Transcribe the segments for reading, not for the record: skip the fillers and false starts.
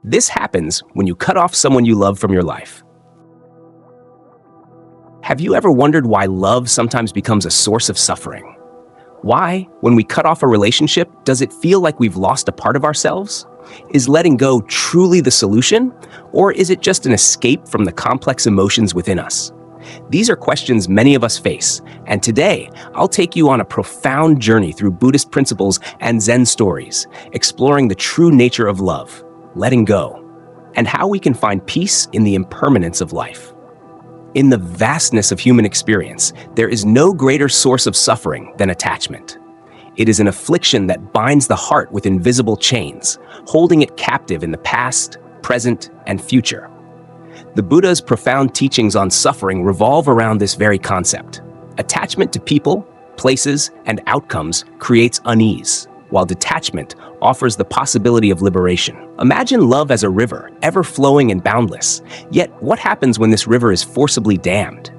This happens when you cut off someone you love from your life. Have you ever wondered why love sometimes becomes a source of suffering? Why, when we cut off a relationship, does it feel like we've lost a part of ourselves? Is letting go truly the solution, or is it just an escape from the complex emotions within us? These are questions many of us face, and today I'll take you on a profound journey through Buddhist principles and Zen stories, exploring the true nature of love, letting go, and how we can find peace in the impermanence of life. In the vastness of human experience, there is no greater source of suffering than attachment. It is an affliction that binds the heart with invisible chains, holding it captive in the past, present, and future. The Buddha's profound teachings on suffering revolve around this very concept. Attachment to people, places, and outcomes creates unease, while detachment offers the possibility of liberation. Imagine love as a river, ever flowing and boundless. Yet, what happens when this river is forcibly dammed?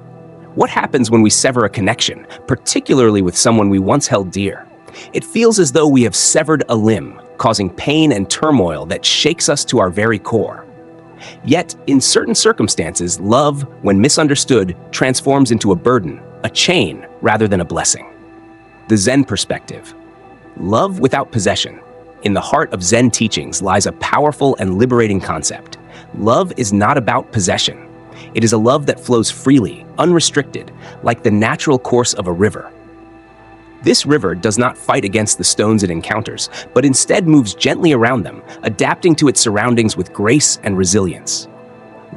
What happens when we sever a connection, particularly with someone we once held dear? It feels as though we have severed a limb, causing pain and turmoil that shakes us to our very core. Yet, in certain circumstances, love, when misunderstood, transforms into a burden, a chain, rather than a blessing. The Zen perspective. Love without possession. In the heart of Zen teachings lies a powerful and liberating concept. Love is not about possession. It is a love that flows freely, unrestricted, like the natural course of a river. This river does not fight against the stones it encounters, but instead moves gently around them, adapting to its surroundings with grace and resilience.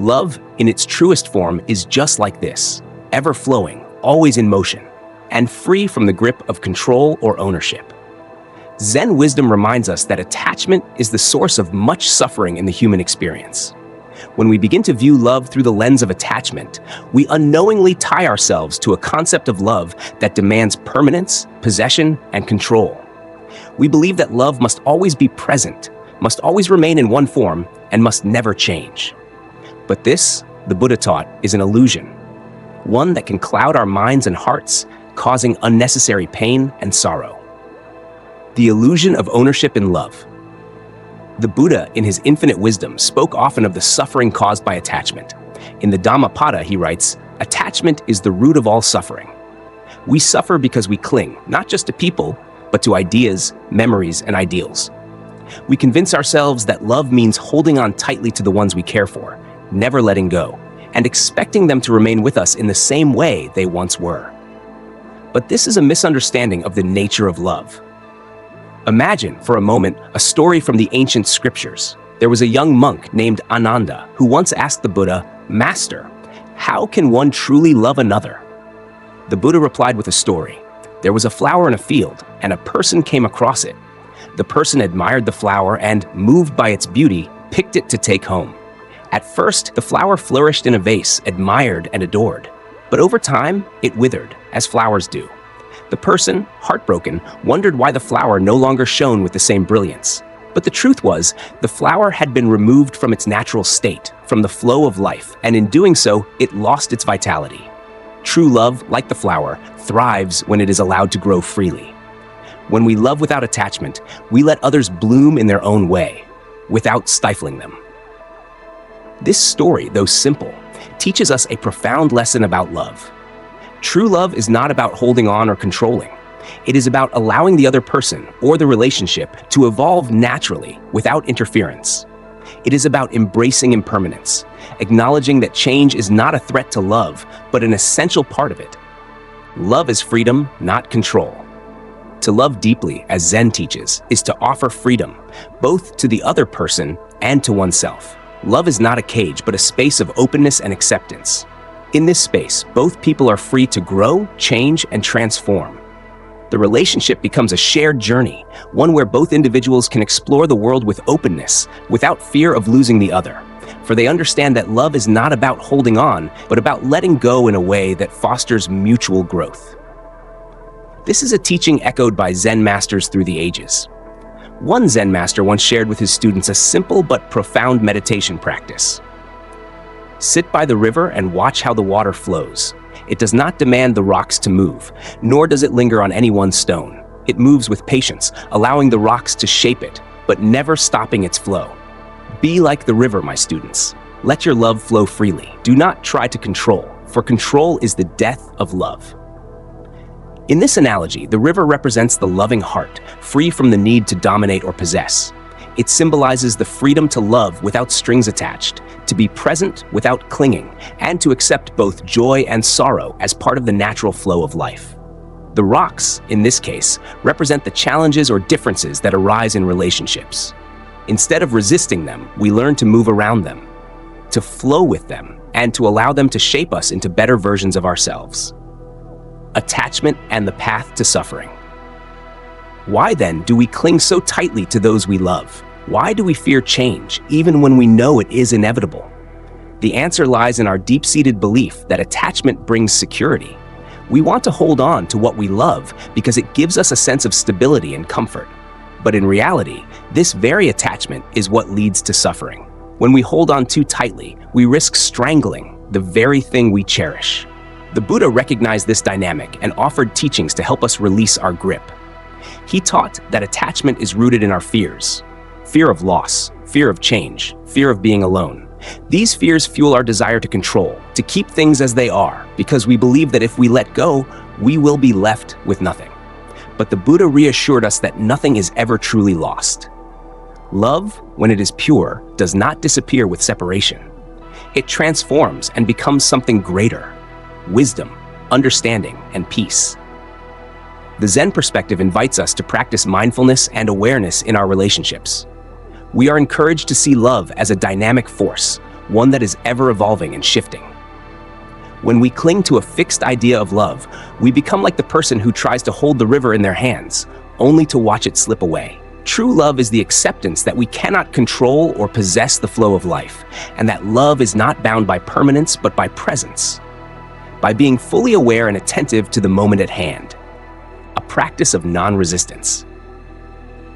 Love, in its truest form, is just like this, ever flowing, always in motion, and free from the grip of control or ownership. Zen wisdom reminds us that attachment is the source of much suffering in the human experience. When we begin to view love through the lens of attachment, we unknowingly tie ourselves to a concept of love that demands permanence, possession, and control. We believe that love must always be present, must always remain in one form, and must never change. But this, the Buddha taught, is an illusion, one that can cloud our minds and hearts, causing unnecessary pain and sorrow. The illusion of ownership in love. The Buddha, in his infinite wisdom, spoke often of the suffering caused by attachment. In the Dhammapada, he writes, "Attachment is the root of all suffering." We suffer because we cling, not just to people, but to ideas, memories, and ideals. We convince ourselves that love means holding on tightly to the ones we care for, never letting go, and expecting them to remain with us in the same way they once were. But this is a misunderstanding of the nature of love. Imagine, for a moment, a story from the ancient scriptures. There was a young monk named Ananda who once asked the Buddha, "Master, how can one truly love another?" The Buddha replied with a story. There was a flower in a field, and a person came across it. The person admired the flower and, moved by its beauty, picked it to take home. At first, the flower flourished in a vase, admired and adored. But over time, it withered, as flowers do. The person, heartbroken, wondered why the flower no longer shone with the same brilliance. But the truth was, the flower had been removed from its natural state, from the flow of life, and in doing so, it lost its vitality. True love, like the flower, thrives when it is allowed to grow freely. When we love without attachment, we let others bloom in their own way, without stifling them. This story, though simple, teaches us a profound lesson about love. True love is not about holding on or controlling. It is about allowing the other person or the relationship to evolve naturally without interference. It is about embracing impermanence, acknowledging that change is not a threat to love, but an essential part of it. Love is freedom, not control. To love deeply, as Zen teaches, is to offer freedom, both to the other person and to oneself. Love is not a cage, but a space of openness and acceptance. In this space, both people are free to grow, change, and transform. The relationship becomes a shared journey, one where both individuals can explore the world with openness, without fear of losing the other. For they understand that love is not about holding on, but about letting go in a way that fosters mutual growth. This is a teaching echoed by Zen masters through the ages. One Zen master once shared with his students a simple but profound meditation practice. Sit by the river and watch how the water flows. It does not demand the rocks to move, nor does it linger on any one stone. It moves with patience, allowing the rocks to shape it, but never stopping its flow. Be like the river, my students. Let your love flow freely. Do not try to control, for control is the death of love. In this analogy, the river represents the loving heart, free from the need to dominate or possess. It symbolizes the freedom to love without strings attached, to be present without clinging, and to accept both joy and sorrow as part of the natural flow of life. The rocks, in this case, represent the challenges or differences that arise in relationships. Instead of resisting them, we learn to move around them, to flow with them, and to allow them to shape us into better versions of ourselves. Attachment and the path to suffering. Why then do we cling so tightly to those we love? Why do we fear change, even when we know it is inevitable? The answer lies in our deep-seated belief that attachment brings security. We want to hold on to what we love because it gives us a sense of stability and comfort. But in reality, this very attachment is what leads to suffering. When we hold on too tightly, we risk strangling the very thing we cherish. The Buddha recognized this dynamic and offered teachings to help us release our grip. He taught that attachment is rooted in our fears. Fear of loss, fear of change, fear of being alone. These fears fuel our desire to control, to keep things as they are, because we believe that if we let go, we will be left with nothing. But the Buddha reassured us that nothing is ever truly lost. Love, when it is pure, does not disappear with separation. It transforms and becomes something greater: wisdom, understanding, and peace. The Zen perspective invites us to practice mindfulness and awareness in our relationships. We are encouraged to see love as a dynamic force, one that is ever evolving and shifting. When we cling to a fixed idea of love, we become like the person who tries to hold the river in their hands, only to watch it slip away. True love is the acceptance that we cannot control or possess the flow of life, and that love is not bound by permanence but by presence. By being fully aware and attentive to the moment at hand. A practice of non-resistance.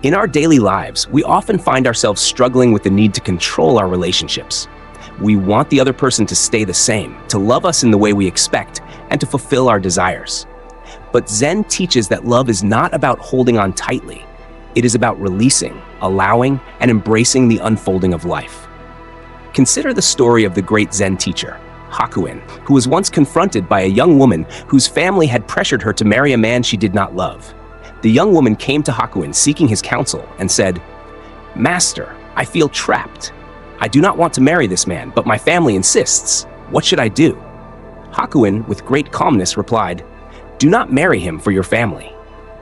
In our daily lives, we often find ourselves struggling with the need to control our relationships. We want the other person to stay the same, to love us in the way we expect, and to fulfill our desires. But Zen teaches that love is not about holding on tightly. It is about releasing, allowing, and embracing the unfolding of life. Consider the story of the great Zen teacher, Hakuin, who was once confronted by a young woman whose family had pressured her to marry a man she did not love. The young woman came to Hakuin seeking his counsel and said, "Master, I feel trapped. I do not want to marry this man, but my family insists. What should I do?" Hakuin, with great calmness, replied, "Do not marry him for your family.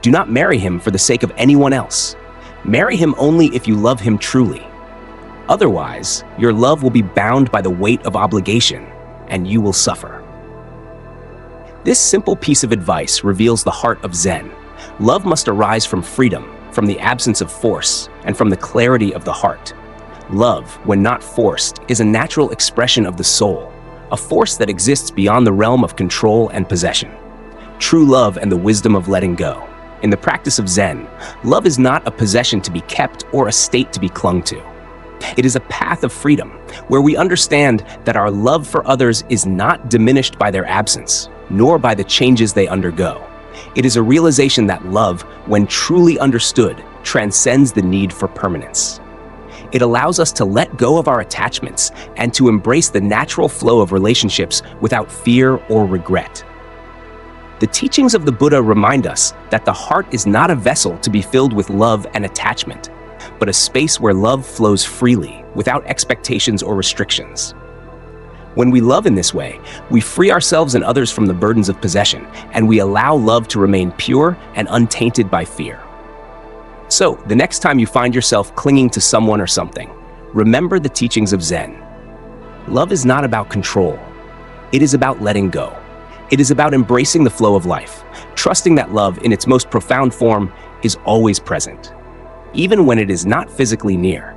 Do not marry him for the sake of anyone else. Marry him only if you love him truly. Otherwise, your love will be bound by the weight of obligation, and you will suffer." This simple piece of advice reveals the heart of Zen. Love must arise from freedom, from the absence of force, and from the clarity of the heart. Love, when not forced, is a natural expression of the soul, a force that exists beyond the realm of control and possession. True love and the wisdom of letting go. In the practice of Zen, love is not a possession to be kept or a state to be clung to. It is a path of freedom, where we understand that our love for others is not diminished by their absence, nor by the changes they undergo. It is a realization that love, when truly understood, transcends the need for permanence. It allows us to let go of our attachments and to embrace the natural flow of relationships without fear or regret. The teachings of the Buddha remind us that the heart is not a vessel to be filled with love and attachment, but a space where love flows freely, without expectations or restrictions. When we love in this way, we free ourselves and others from the burdens of possession, and we allow love to remain pure and untainted by fear. So, the next time you find yourself clinging to someone or something, remember the teachings of Zen. Love is not about control. It is about letting go. It is about embracing the flow of life, trusting that love, in its most profound form, is always present, even when it is not physically near.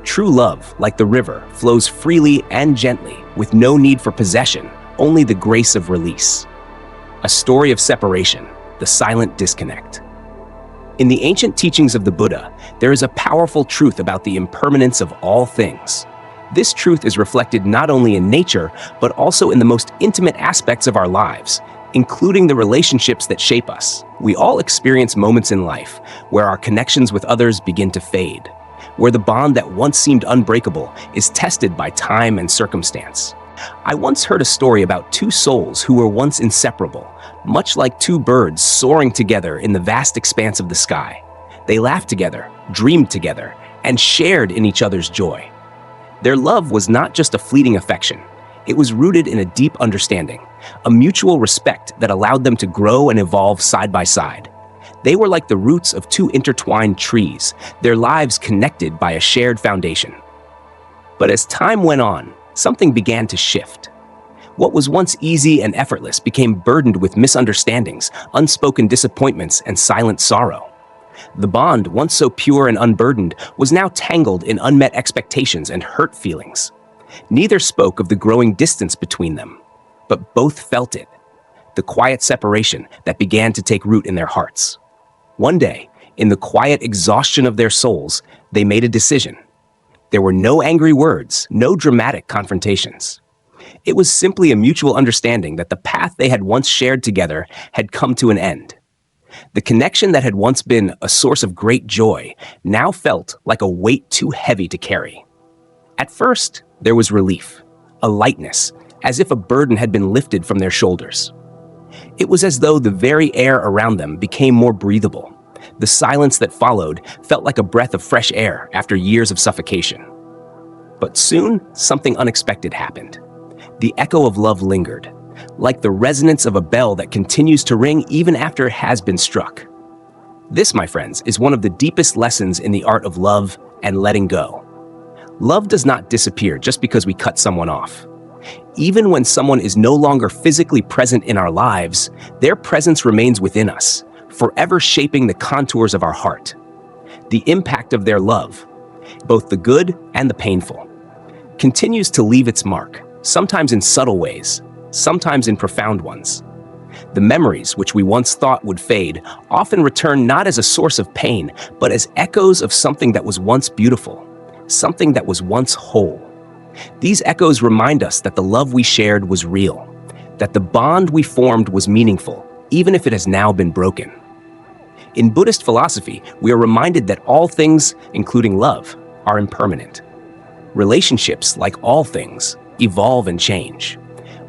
True love, like the river, flows freely and gently, with no need for possession, only the grace of release. A story of separation, the silent disconnect. In the ancient teachings of the Buddha, there is a powerful truth about the impermanence of all things. This truth is reflected not only in nature, but also in the most intimate aspects of our lives, including the relationships that shape us. We all experience moments in life where our connections with others begin to fade, where the bond that once seemed unbreakable is tested by time and circumstance. I once heard a story about two souls who were once inseparable, much like two birds soaring together in the vast expanse of the sky. They laughed together, dreamed together, and shared in each other's joy. Their love was not just a fleeting affection. It was rooted in a deep understanding, a mutual respect that allowed them to grow and evolve side by side. They were like the roots of two intertwined trees, their lives connected by a shared foundation. But as time went on, something began to shift. What was once easy and effortless became burdened with misunderstandings, unspoken disappointments, and silent sorrow. The bond, once so pure and unburdened, was now tangled in unmet expectations and hurt feelings. Neither spoke of the growing distance between them, but both felt it, the quiet separation that began to take root in their hearts. One day, in the quiet exhaustion of their souls, they made a decision. There were no angry words, no dramatic confrontations. It was simply a mutual understanding that the path they had once shared together had come to an end. The connection that had once been a source of great joy now felt like a weight too heavy to carry. At first, there was relief, a lightness, as if a burden had been lifted from their shoulders. It was as though the very air around them became more breathable. The silence that followed felt like a breath of fresh air after years of suffocation. But soon, something unexpected happened. The echo of love lingered, like the resonance of a bell that continues to ring even after it has been struck. This, my friends, is one of the deepest lessons in the art of love and letting go. Love does not disappear just because we cut someone off. Even when someone is no longer physically present in our lives, their presence remains within us, forever shaping the contours of our heart. The impact of their love, both the good and the painful, continues to leave its mark, sometimes in subtle ways, sometimes in profound ones. The memories which we once thought would fade often return not as a source of pain, but as echoes of something that was once beautiful, something that was once whole. These echoes remind us that the love we shared was real, that the bond we formed was meaningful, even if it has now been broken. In Buddhist philosophy, we are reminded that all things, including love, are impermanent. Relationships, like all things, evolve and change.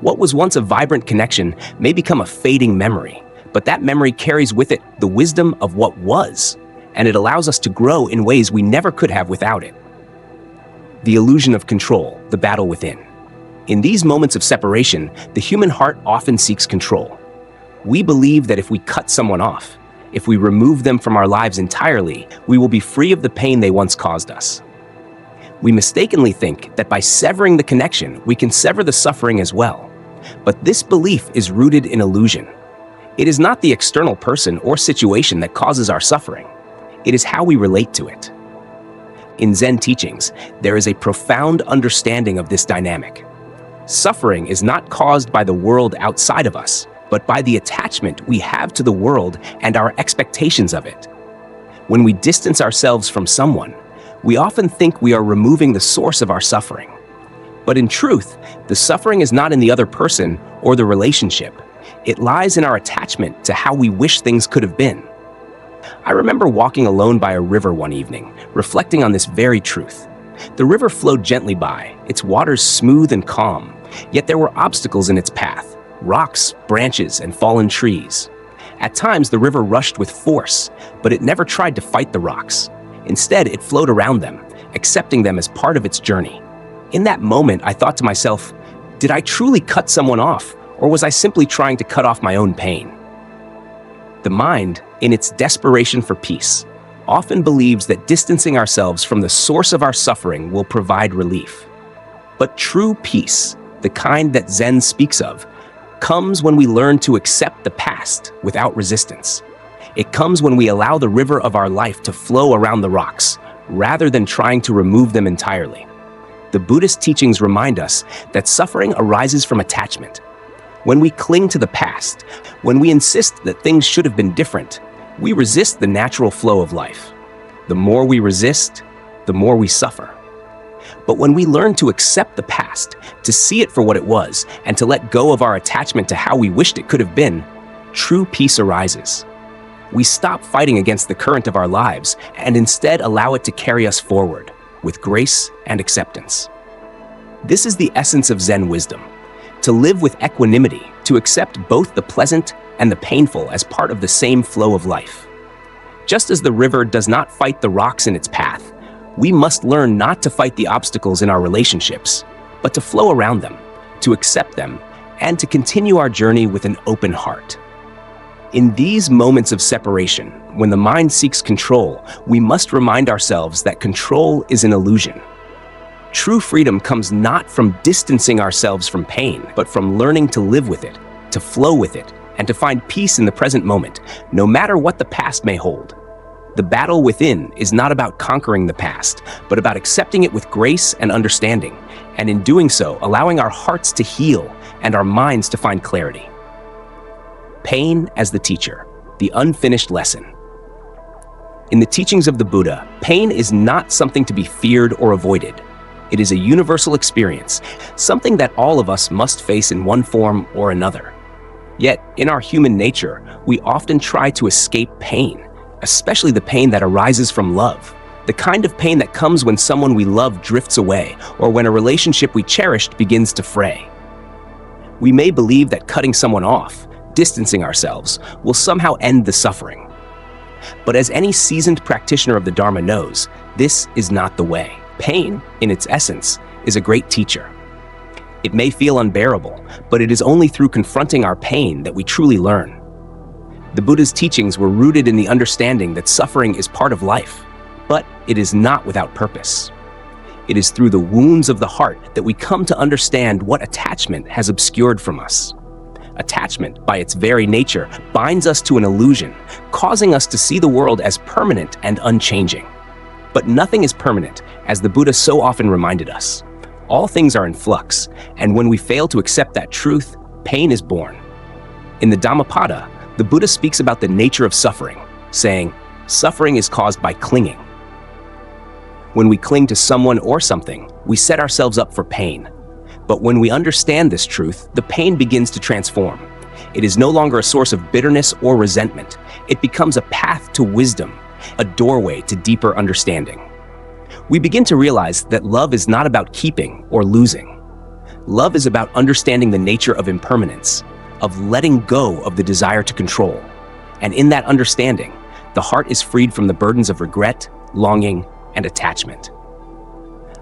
What was once a vibrant connection may become a fading memory, but that memory carries with it the wisdom of what was, and it allows us to grow in ways we never could have without it. The illusion of control, the battle within. In these moments of separation, the human heart often seeks control. We believe that if we cut someone off, if we remove them from our lives entirely, we will be free of the pain they once caused us. We mistakenly think that by severing the connection, we can sever the suffering as well. But this belief is rooted in illusion. It is not the external person or situation that causes our suffering. It is how we relate to it. In Zen teachings, there is a profound understanding of this dynamic. Suffering is not caused by the world outside of us, but by the attachment we have to the world and our expectations of it. When we distance ourselves from someone, we often think we are removing the source of our suffering. But in truth, the suffering is not in the other person or the relationship. It lies in our attachment to how we wish things could have been. I remember walking alone by a river one evening, reflecting on this very truth. The river flowed gently by, its waters smooth and calm, yet there were obstacles in its path, rocks, branches, and fallen trees. At times, the river rushed with force, but it never tried to fight the rocks. Instead, it flowed around them, accepting them as part of its journey. In that moment, I thought to myself, did I truly cut someone off, or was I simply trying to cut off my own pain? The mind, in its desperation for peace, often believes that distancing ourselves from the source of our suffering will provide relief. But true peace, the kind that Zen speaks of, comes when we learn to accept the past without resistance. It comes when we allow the river of our life to flow around the rocks, rather than trying to remove them entirely. The Buddhist teachings remind us that suffering arises from attachment. When we cling to the past, when we insist that things should have been different, we resist the natural flow of life. The more we resist, the more we suffer. But when we learn to accept the past, to see it for what it was, and to let go of our attachment to how we wished it could have been, true peace arises. We stop fighting against the current of our lives and instead allow it to carry us forward with grace and acceptance. This is the essence of Zen wisdom: to live with equanimity, to accept both the pleasant and the painful as part of the same flow of life. Just as the river does not fight the rocks in its path, we must learn not to fight the obstacles in our relationships, but to flow around them, to accept them, and to continue our journey with an open heart. In these moments of separation, when the mind seeks control, we must remind ourselves that control is an illusion. True freedom comes not from distancing ourselves from pain, but from learning to live with it, to flow with it, and to find peace in the present moment, no matter what the past may hold. The battle within is not about conquering the past, but about accepting it with grace and understanding, and in doing so, allowing our hearts to heal and our minds to find clarity. Pain as the teacher, the unfinished lesson. In the teachings of the Buddha, pain is not something to be feared or avoided. It is a universal experience, something that all of us must face in one form or another. Yet, in our human nature, we often try to escape pain, especially the pain that arises from love, the kind of pain that comes when someone we love drifts away or when a relationship we cherished begins to fray. We may believe that cutting someone off, distancing ourselves, will somehow end the suffering. But as any seasoned practitioner of the Dharma knows, this is not the way. Pain, in its essence, is a great teacher. It may feel unbearable, but it is only through confronting our pain that we truly learn. The Buddha's teachings were rooted in the understanding that suffering is part of life, but it is not without purpose. It is through the wounds of the heart that we come to understand what attachment has obscured from us. Attachment, by its very nature, binds us to an illusion, causing us to see the world as permanent and unchanging. But nothing is permanent, as the Buddha so often reminded us. All things are in flux, and when we fail to accept that truth, pain is born. In the Dhammapada, the Buddha speaks about the nature of suffering, saying, "Suffering is caused by clinging." When we cling to someone or something, we set ourselves up for pain. But when we understand this truth, the pain begins to transform. It is no longer a source of bitterness or resentment. It becomes a path to wisdom, a doorway to deeper understanding. We begin to realize that love is not about keeping or losing. Love is about understanding the nature of impermanence, of letting go of the desire to control. And in that understanding, the heart is freed from the burdens of regret, longing, and attachment.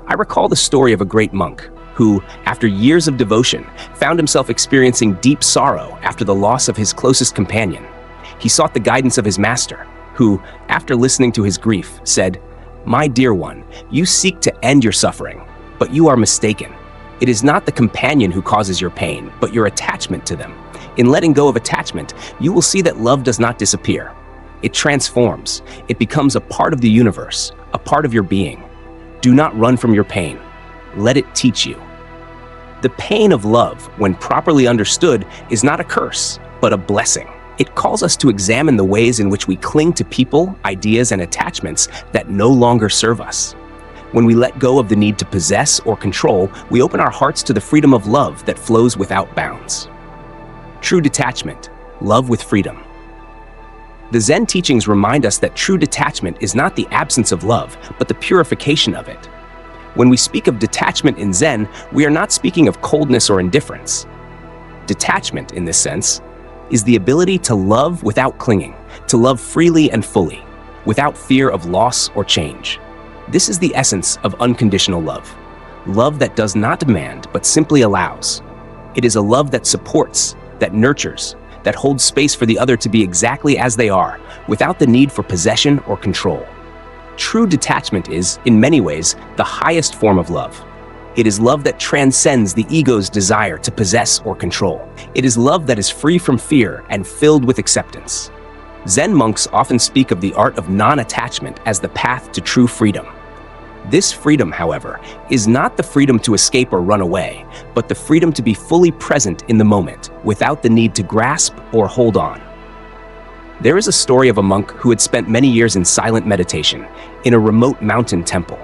I recall the story of a great monk who, after years of devotion, found himself experiencing deep sorrow after the loss of his closest companion. He sought the guidance of his master, who, after listening to his grief, said, "My dear one, you seek to end your suffering, but you are mistaken. It is not the companion who causes your pain, but your attachment to them. In letting go of attachment, you will see that love does not disappear. It transforms. It becomes a part of the universe, a part of your being. Do not run from your pain. Let it teach you." The pain of love, when properly understood, is not a curse, but a blessing. It calls us to examine the ways in which we cling to people, ideas, and attachments that no longer serve us. When we let go of the need to possess or control, we open our hearts to the freedom of love that flows without bounds. True detachment, love with freedom. The Zen teachings remind us that true detachment is not the absence of love, but the purification of it. When we speak of detachment in Zen, we are not speaking of coldness or indifference. Detachment, in this sense, is the ability to love without clinging, to love freely and fully, without fear of loss or change. This is the essence of unconditional love. Love that does not demand, but simply allows. It is a love that supports, that nurtures, that holds space for the other to be exactly as they are, without the need for possession or control. True detachment is, in many ways, the highest form of love. It is love that transcends the ego's desire to possess or control. It is love that is free from fear and filled with acceptance. Zen monks often speak of the art of non-attachment as the path to true freedom. This freedom, however, is not the freedom to escape or run away, but the freedom to be fully present in the moment, without the need to grasp or hold on. There is a story of a monk who had spent many years in silent meditation in a remote mountain temple.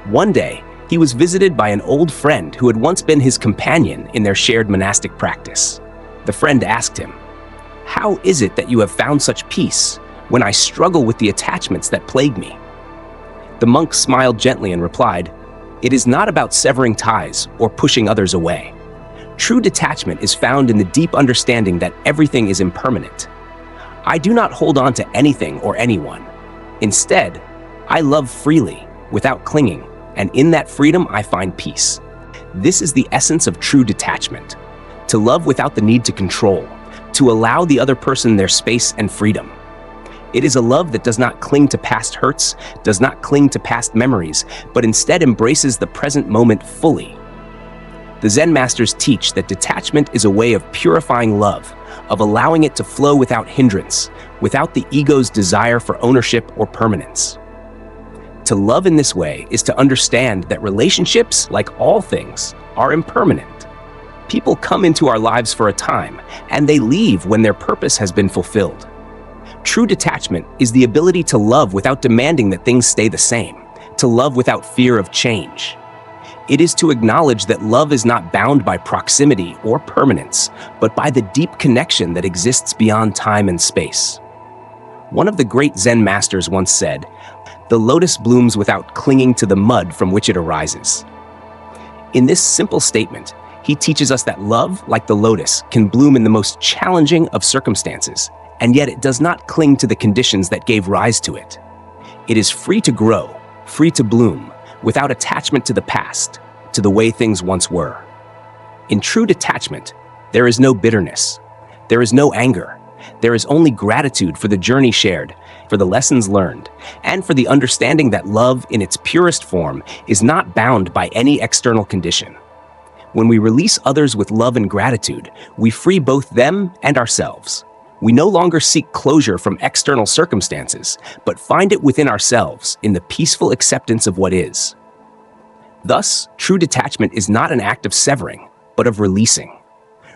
One day, he was visited by an old friend who had once been his companion in their shared monastic practice. The friend asked him, "How is it that you have found such peace? when I struggle with the attachments that plague me. The monk smiled gently and replied, "It is not about severing ties or pushing others away. True detachment is found in the deep understanding that everything is impermanent. I do not hold on to anything or anyone. Instead, I love freely, without clinging, and in that freedom I find peace." This is the essence of true detachment: to love without the need to control, to allow the other person their space and freedom. It is a love that does not cling to past hurts, does not cling to past memories, but instead embraces the present moment fully. The Zen masters teach that detachment is a way of purifying love, of allowing it to flow without hindrance, without the ego's desire for ownership or permanence. To love in this way is to understand that relationships, like all things, are impermanent. People come into our lives for a time, and they leave when their purpose has been fulfilled. True detachment is the ability to love without demanding that things stay the same, to love without fear of change. It is to acknowledge that love is not bound by proximity or permanence, but by the deep connection that exists beyond time and space. One of the great Zen masters once said, "The lotus blooms without clinging to the mud from which it arises." In this simple statement, he teaches us that love, like the lotus, can bloom in the most challenging of circumstances, and yet it does not cling to the conditions that gave rise to it. It is free to grow, free to bloom, without attachment to the past, to the way things once were. In true detachment, there is no bitterness, there is no anger, there is only gratitude for the journey shared, for the lessons learned, and for the understanding that love in its purest form is not bound by any external condition. When we release others with love and gratitude, we free both them and ourselves. We no longer seek closure from external circumstances, but find it within ourselves in the peaceful acceptance of what is. Thus, true detachment is not an act of severing, but of releasing.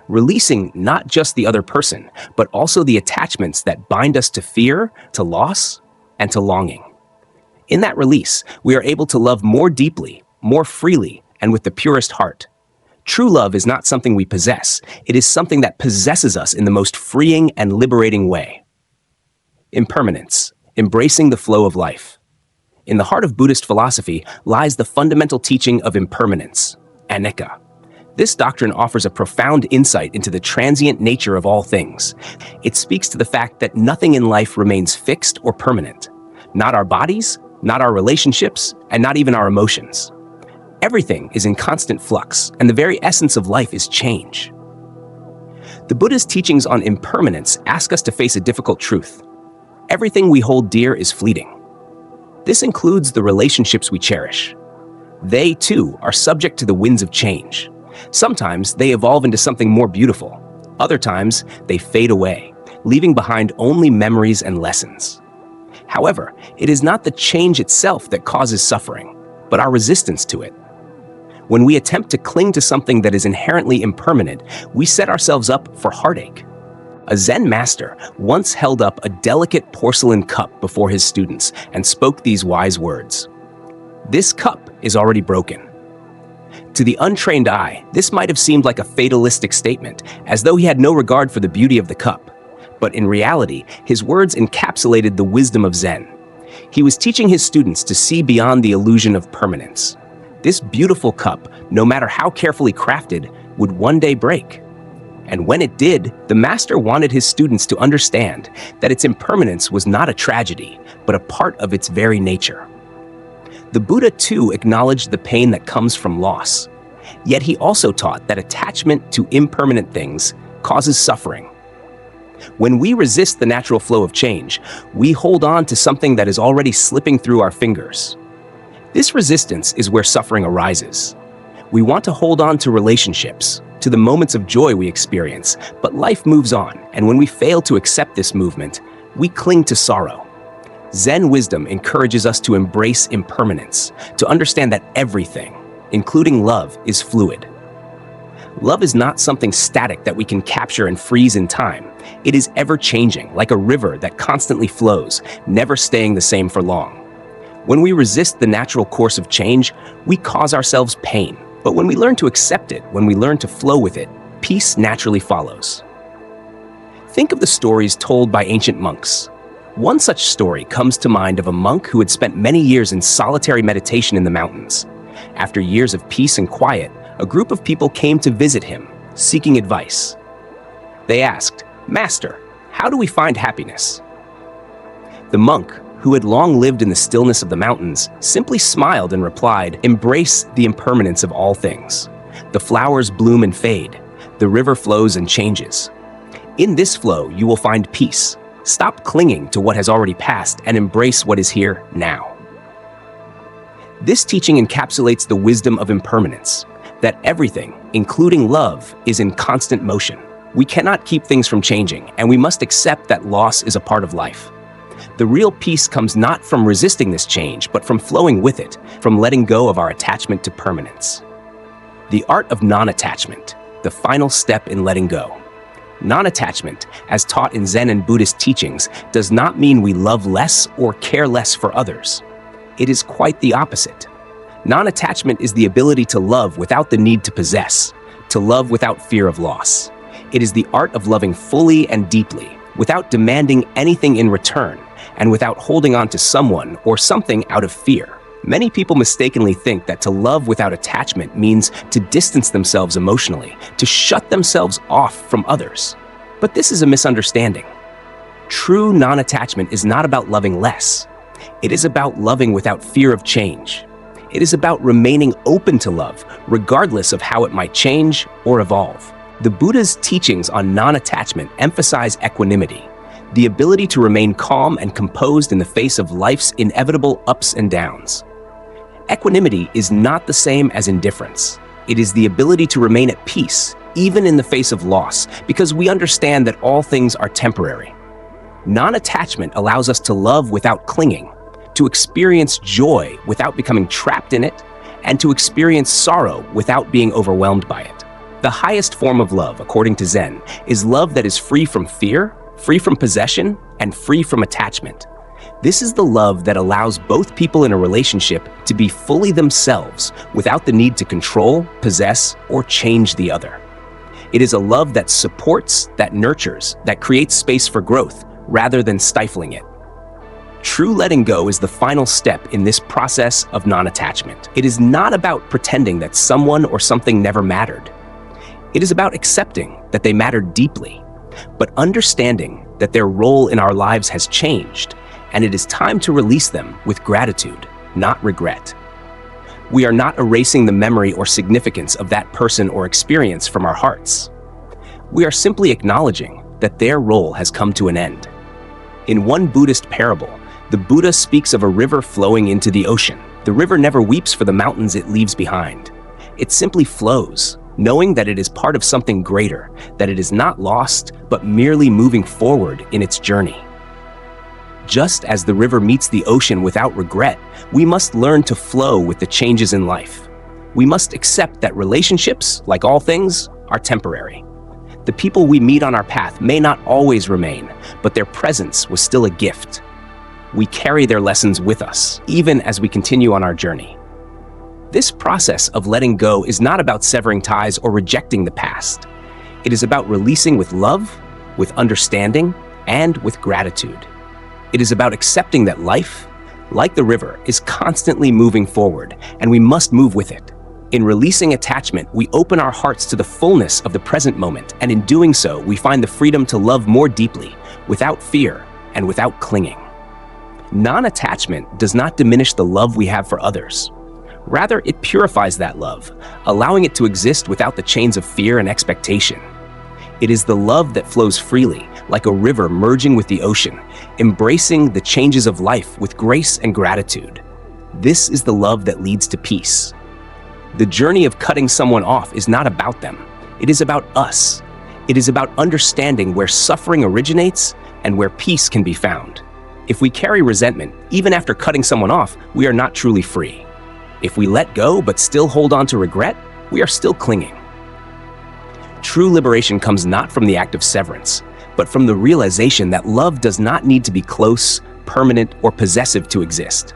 Releasing not just the other person, but also the attachments that bind us to fear, to loss, and to longing. In that release, we are able to love more deeply, more freely, and with the purest heart. True love is not something we possess. It is something that possesses us in the most freeing and liberating way. Impermanence, embracing the flow of life. In the heart of Buddhist philosophy lies the fundamental teaching of impermanence, anicca. This doctrine offers a profound insight into the transient nature of all things. It speaks to the fact that nothing in life remains fixed or permanent. Not our bodies, not our relationships, and not even our emotions. Everything is in constant flux, and the very essence of life is change. The Buddha's teachings on impermanence ask us to face a difficult truth. Everything we hold dear is fleeting. This includes the relationships we cherish. They, too, are subject to the winds of change. Sometimes they evolve into something more beautiful. Other times, they fade away, leaving behind only memories and lessons. However, it is not the change itself that causes suffering, but our resistance to it. When we attempt to cling to something that is inherently impermanent, we set ourselves up for heartache. A Zen master once held up a delicate porcelain cup before his students and spoke these wise words. "This cup is already broken." To the untrained eye, this might have seemed like a fatalistic statement, as though he had no regard for the beauty of the cup. But in reality, his words encapsulated the wisdom of Zen. He was teaching his students to see beyond the illusion of permanence. This beautiful cup, no matter how carefully crafted, would one day break. And when it did, the master wanted his students to understand that its impermanence was not a tragedy, but a part of its very nature. The Buddha too acknowledged the pain that comes from loss. Yet he also taught that attachment to impermanent things causes suffering. When we resist the natural flow of change, we hold on to something that is already slipping through our fingers. This resistance is where suffering arises. We want to hold on to relationships, to the moments of joy we experience, but life moves on, and when we fail to accept this movement, we cling to sorrow. Zen wisdom encourages us to embrace impermanence, to understand that everything, including love, is fluid. Love is not something static that we can capture and freeze in time. It is ever-changing, like a river that constantly flows, never staying the same for long. When we resist the natural course of change, we cause ourselves pain. But when we learn to accept it, when we learn to flow with it, peace naturally follows. Think of the stories told by ancient monks. One such story comes to mind of a monk who had spent many years in solitary meditation in the mountains. After years of peace and quiet, a group of people came to visit him, seeking advice. They asked, "Master, how do we find happiness?" The monk, who had long lived in the stillness of the mountains, simply smiled and replied, "Embrace the impermanence of all things. The flowers bloom and fade. The river flows and changes. In this flow, you will find peace. Stop clinging to what has already passed and embrace what is here now." This teaching encapsulates the wisdom of impermanence, that everything, including love, is in constant motion. We cannot keep things from changing, and we must accept that loss is a part of life. The real peace comes not from resisting this change, but from flowing with it, from letting go of our attachment to permanence. The art of non-attachment, the final step in letting go. Non-attachment, as taught in Zen and Buddhist teachings, does not mean we love less or care less for others. It is quite the opposite. Non-attachment is the ability to love without the need to possess, to love without fear of loss. It is the art of loving fully and deeply, without demanding anything in return, and without holding on to someone or something out of fear. Many people mistakenly think that to love without attachment means to distance themselves emotionally, to shut themselves off from others. But this is a misunderstanding. True non-attachment is not about loving less. It is about loving without fear of change. It is about remaining open to love, regardless of how it might change or evolve. The Buddha's teachings on non-attachment emphasize equanimity, the ability to remain calm and composed in the face of life's inevitable ups and downs. Equanimity is not the same as indifference. It is the ability to remain at peace, even in the face of loss, because we understand that all things are temporary. Non-attachment allows us to love without clinging, to experience joy without becoming trapped in it, and to experience sorrow without being overwhelmed by it. The highest form of love, according to Zen, is love that is free from fear, free from possession, and free from attachment. This is the love that allows both people in a relationship to be fully themselves without the need to control, possess, or change the other. It is a love that supports, that nurtures, that creates space for growth, rather than stifling it. True letting go is the final step in this process of non-attachment. It is not about pretending that someone or something never mattered. It is about accepting that they mattered deeply, but understanding that their role in our lives has changed, and it is time to release them with gratitude, not regret. We are not erasing the memory or significance of that person or experience from our hearts. We are simply acknowledging that their role has come to an end. In one Buddhist parable, the Buddha speaks of a river flowing into the ocean. The river never weeps for the mountains it leaves behind. It simply flows, knowing that it is part of something greater, that it is not lost, but merely moving forward in its journey. Just as the river meets the ocean without regret, we must learn to flow with the changes in life. We must accept that relationships, like all things, are temporary. The people we meet on our path may not always remain, but their presence was still a gift. We carry their lessons with us, even as we continue on our journey. This process of letting go is not about severing ties or rejecting the past. It is about releasing with love, with understanding, and with gratitude. It is about accepting that life, like the river, is constantly moving forward, and we must move with it. In releasing attachment, we open our hearts to the fullness of the present moment, and in doing so, we find the freedom to love more deeply, without fear and without clinging. Non-attachment does not diminish the love we have for others. Rather, it purifies that love, allowing it to exist without the chains of fear and expectation. It is the love that flows freely, like a river merging with the ocean, embracing the changes of life with grace and gratitude. This is the love that leads to peace. The journey of cutting someone off is not about them. It is about us. It is about understanding where suffering originates and where peace can be found. If we carry resentment, even after cutting someone off, we are not truly free. If we let go but still hold on to regret, we are still clinging. True liberation comes not from the act of severance, but from the realization that love does not need to be close, permanent, or possessive to exist.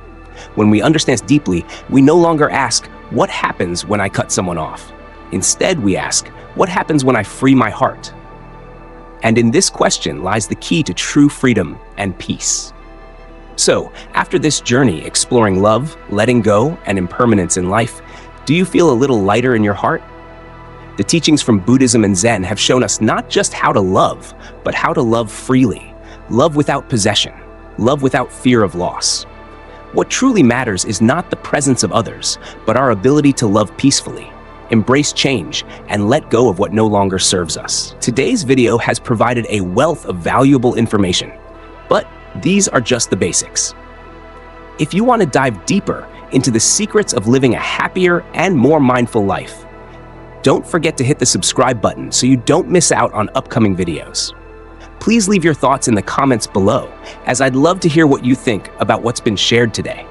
When we understand this deeply, we no longer ask, "What happens when I cut someone off?" Instead, we ask, "What happens when I free my heart?" And in this question lies the key to true freedom and peace. So, after this journey exploring love, letting go, and impermanence in life, do you feel a little lighter in your heart? The teachings from Buddhism and Zen have shown us not just how to love, but how to love freely, love without possession, love without fear of loss. What truly matters is not the presence of others, but our ability to love peacefully, embrace change, and let go of what no longer serves us. Today's video has provided a wealth of valuable information, but these are just the basics. If you want to dive deeper into the secrets of living a happier and more mindful life, don't forget to hit the subscribe button so you don't miss out on upcoming videos. Please leave your thoughts in the comments below, as I'd love to hear what you think about what's been shared today.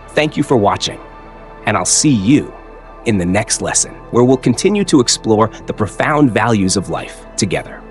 Thank you for watching, and I'll see you in the next lesson, where we'll continue to explore the profound values of life together.